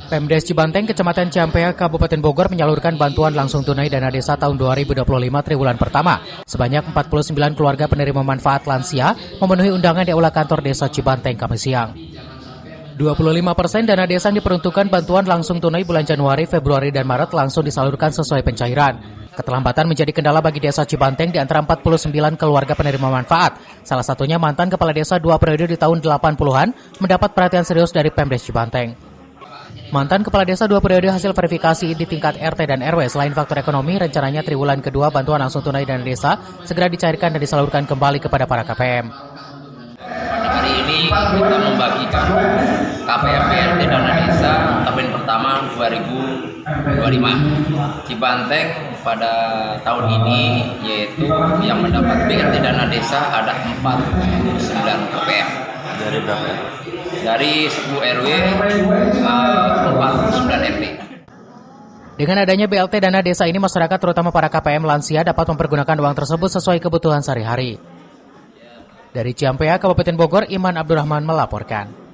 Pemdes Cibanteng, Kecamatan Ciampea, Kabupaten Bogor menyalurkan bantuan langsung tunai dana desa tahun 2025 triwulan pertama. Sebanyak 49 keluarga penerima manfaat lansia memenuhi undangan di Aula Kantor Desa Cibanteng Kamis siang. 25% dana desa yang diperuntukkan bantuan langsung tunai bulan Januari, Februari, dan Maret langsung disalurkan sesuai pencairan. Keterlambatan menjadi kendala bagi Desa Cibanteng di antara 49 keluarga penerima manfaat. Salah satunya mantan kepala desa 2 periode di tahun 80-an mendapat perhatian serius dari Pemdes Cibanteng. Mantan kepala desa 2 periode hasil verifikasi di tingkat RT dan RW. Selain faktor ekonomi, rencananya triwulan kedua bantuan langsung tunai dana desa segera dicairkan dan disalurkan kembali kepada para KPM. Pada hari ini kita membagikan KPM BLT dana desa tahun pertama 2025. Cibanteng pada tahun ini yaitu yang mendapat BLT dana desa ada 49 KPM. Dari berapa? Dari 10 RW 49 RT. Dengan adanya BLT dana desa ini, masyarakat terutama para KPM lansia dapat mempergunakan uang tersebut sesuai kebutuhan sehari-hari. Dari Ciampea, Kabupaten Bogor, Iman Abdurrahman melaporkan.